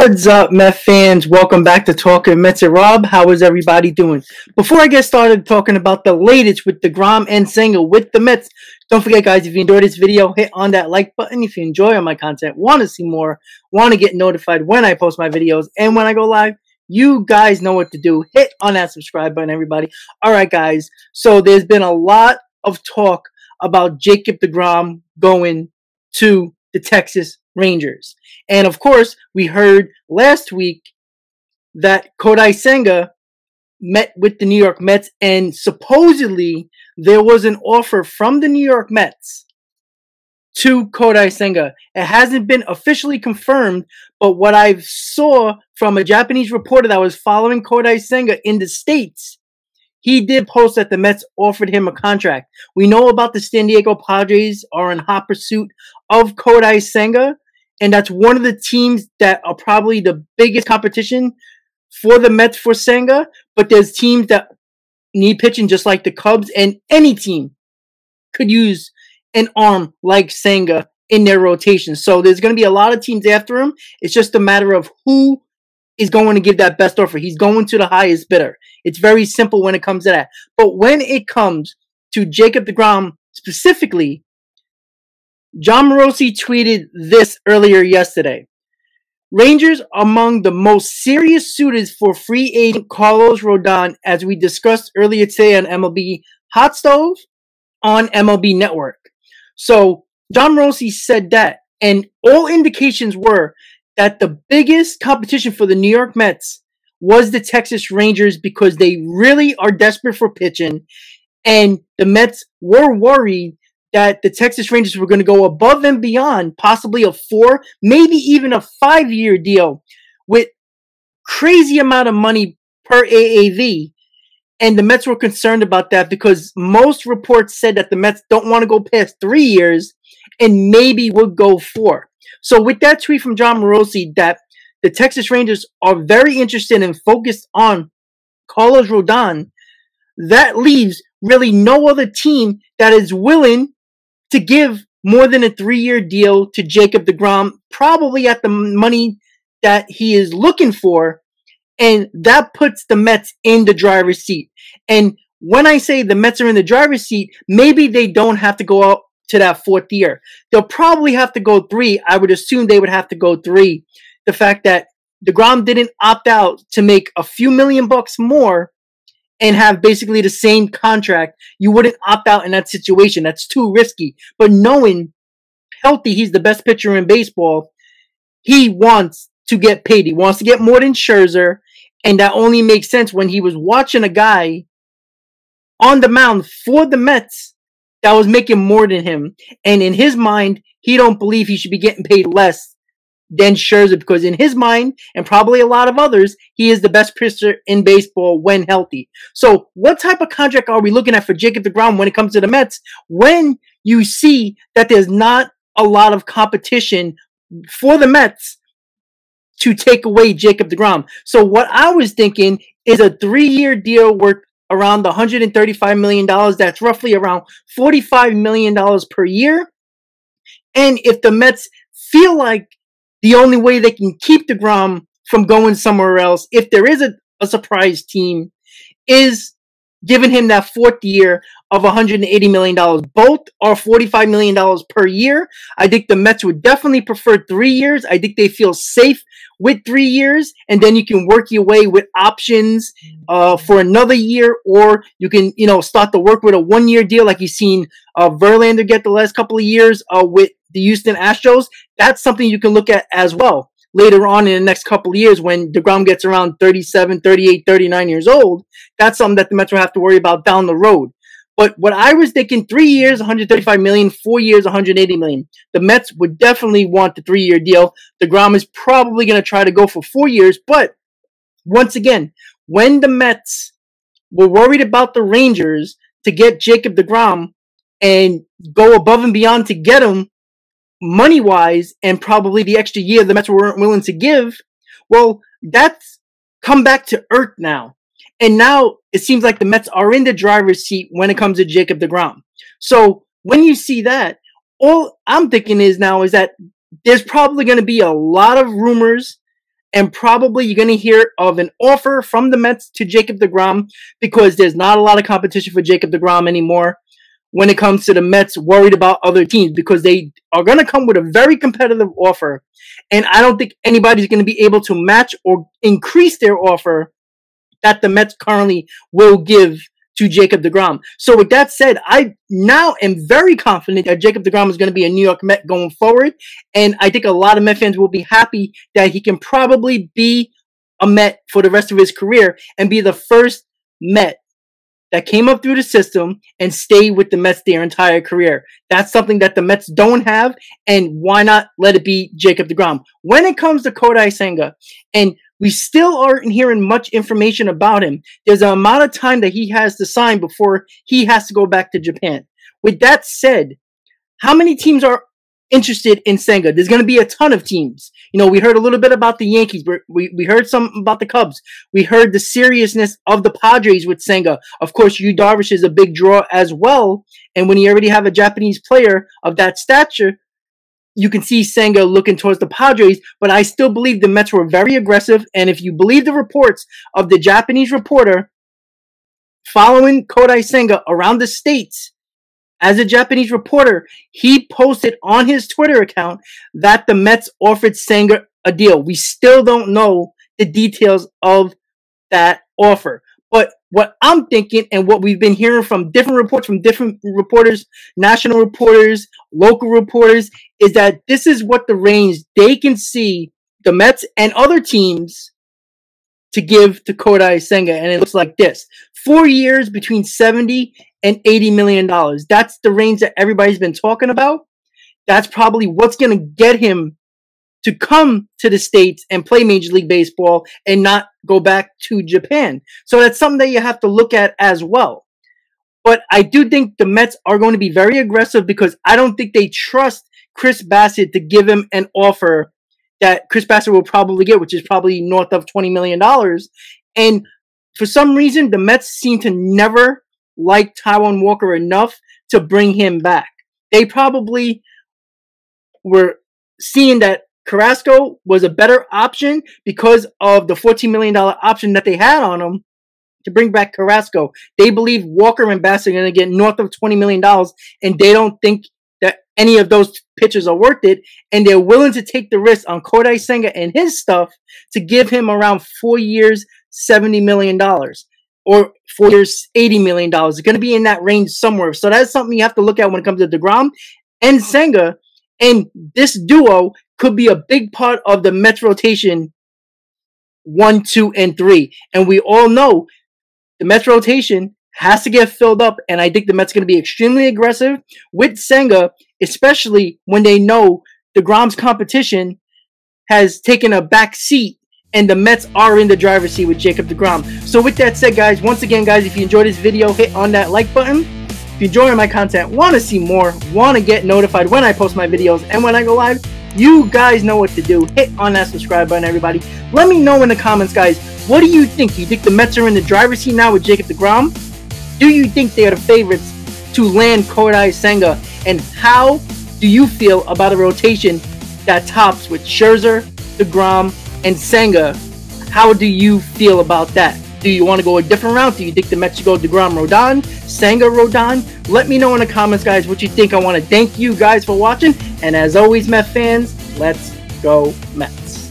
What's up, Mets fans? Welcome back to Talking Mets and Rob. How is everybody doing? Before I get started talking about the latest with Degrom and Senga with the Mets, don't forget, guys, if you enjoyed this video, hit on that like button. If you enjoy my content, want to see more, want to get notified when I post my videos and when I go live, you guys know what to do. Hit on that subscribe button, everybody. All right, guys. So there's been a lot of talk about Jacob Degrom going to the Texas Rangers. And of course, we heard last week that Kodai Senga met with the New York Mets, and supposedly there was an offer from the New York Mets to Kodai Senga. It hasn't been officially confirmed, but what I saw from a Japanese reporter that was following Kodai Senga in the States, he did post that the Mets offered him a contract. We know about the San Diego Padres are in hot pursuit of Kodai Senga, and that's one of the teams that are probably the biggest competition for the Mets for Senga. But there's teams that need pitching just like the Cubs, and any team could use an arm like Senga in their rotation. So there's going to be a lot of teams after him. It's just a matter of who is going to give that best offer. He's going to the highest bidder. It's very simple when it comes to that. But when it comes to Jacob Degrom specifically, Jon Morosi tweeted this earlier yesterday. Rangers among the most serious suitors for free agent Carlos Rodon, as we discussed earlier today on MLB Hot Stove on MLB Network. So Jon Morosi said that, and all indications were that the biggest competition for the New York Mets was the Texas Rangers because they really are desperate for pitching, and the Mets were worried that the Texas Rangers were going to go above and beyond possibly a 4, maybe even a 5-year deal with crazy amount of money per AAV. And the Mets were concerned about that because most reports said that the Mets don't want to go past 3 years and maybe would go 4. So with that tweet from Jon Morosi that the Texas Rangers are very interested and focused on Carlos Rodon, that leaves really no other team that is willing to give more than a 3-year deal to Jacob Degrom, probably at the money that he is looking for, and that puts the Mets in the driver's seat. And when I say the Mets are in the driver's seat, maybe they don't have to go out to that 4th year. They'll probably have to go 3. I would assume they would have to go 3. The fact that Degrom didn't opt out to make a few $1,000,000 more and have basically the same contract, you wouldn't opt out in that situation. That's too risky. But knowing healthy, he's the best pitcher in baseball, he wants to get paid. He wants to get more than Scherzer, and that only makes sense when he was watching a guy on the mound for the Mets that was making more than him. And in his mind, he don't believe he should be getting paid less than Scherzer, because in his mind, and probably a lot of others, he is the best pitcher in baseball when healthy. So what type of contract are we looking at for Jacob Degrom when it comes to the Mets, when you see that there's not a lot of competition for the Mets to take away Jacob Degrom? So what I was thinking is a 3-year deal worth around $135 million. That's roughly around $45 million per year. And if the Mets feel like the only way they can keep Degrom from going somewhere else, if there is a surprise team, is giving him that 4th year of $180 million. Both are $45 million per year. I think the Mets would definitely prefer 3 years. I think they feel safe with 3 years, and then you can work your way with options for another year, or you can, start to work with a 1-year deal like you've seen Verlander get the last couple of years with the Houston Astros. That's something you can look at as well later on in the next couple of years when Degrom gets around 37, 38, 39 years old. That's something that the Mets will have to worry about down the road. But what I was thinking, 3 years, $135 million, 4 years, $180 million. The Mets would definitely want the 3-year deal. Degrom is probably going to try to go for 4 years. But once again, when the Mets were worried about the Rangers to get Jacob Degrom and go above and beyond to get him, money-wise, and probably the extra year the Mets weren't willing to give, well, that's come back to earth now. And now it seems like the Mets are in the driver's seat when it comes to Jacob Degrom. So when you see that, all I'm thinking is now is that there's probably going to be a lot of rumors and probably you're going to hear of an offer from the Mets to Jacob Degrom, because there's not a lot of competition for Jacob Degrom anymore when it comes to the Mets worried about other teams, because they are going to come with a very competitive offer. And I don't think anybody's going to be able to match or increase their offer that the Mets currently will give to Jacob Degrom. So with that said, I now am very confident that Jacob Degrom is going to be a New York Met going forward. And I think a lot of Met fans will be happy that he can probably be a Met for the rest of his career and be the first Met that came up through the system and stayed with the Mets their entire career. That's something that the Mets don't have, and why not let it be Jacob Degrom? When it comes to Kodai Senga, and we still aren't hearing much information about him, there's an amount of time that he has to sign before he has to go back to Japan. With that said, how many teams are interested in Senga? There's going to be a ton of teams. You know, we heard a little bit about the Yankees. We heard some about the Cubs. We heard the seriousness of the Padres with Senga. Of course, Yu Darvish is a big draw as well. And when you already have a Japanese player of that stature, you can see Senga looking towards the Padres. But I still believe the Mets were very aggressive. And if you believe the reports of the Japanese reporter following Kodai Senga around the States, as a Japanese reporter, he posted on his Twitter account that the Mets offered Senga a deal. We still don't know the details of that offer. But what I'm thinking, and what we've been hearing from different reports, from different reporters, national reporters, local reporters, is that this is what the range they can see the Mets and other teams to give to Kodai Senga. And it looks like this: 4 years, between $70 and $80 million. That's the range that everybody's been talking about. That's probably what's going to get him to come to the States and play Major League Baseball and not go back to Japan. So that's something that you have to look at as well. But I do think the Mets are going to be very aggressive, because I don't think they trust Chris Bassett to give him an offer that Chris Bassett will probably get, which is probably north of $20 million. And for some reason, the Mets seem to never like Taijuan Walker enough to bring him back. They probably were seeing that Carrasco was a better option because of the $14 million option that they had on him to bring back Carrasco. They believe Walker and Bassett are going to get north of $20 million, and they don't think that any of those pitchers are worth it, and they're willing to take the risk on Kodai Senga and his stuff to give him around 4 years, $70 million. Or 4 years, $80 million. It's going to be in that range somewhere. So that's something you have to look at when it comes to Degrom and Senga. And this duo could be a big part of the Mets rotation 1, 2, and 3. And we all know the Mets rotation has to get filled up. And I think the Mets are going to be extremely aggressive with Senga, especially when they know Degrom's competition has taken a back seat and the Mets are in the driver's seat with Jacob Degrom. So with that said, guys, once again, guys, if you enjoyed this video, hit on that like button. If you're enjoying my content, want to see more, want to get notified when I post my videos and when I go live, you guys know what to do. Hit on that subscribe button, everybody. Let me know in the comments, guys, what do you think? Do you think the Mets are in the driver's seat now with Jacob Degrom? Do you think they are the favorites to land Kodai Senga? And how do you feel about a rotation that tops with Scherzer, Degrom, and Senga? How do you feel about that? Do you want to go a different route? Do you think the Mets should go Degrom, Rodon, Senga, Rodon? Let me know in the comments, guys, what you think. I want to thank you guys for watching. And as always, Met fans, let's go Mets.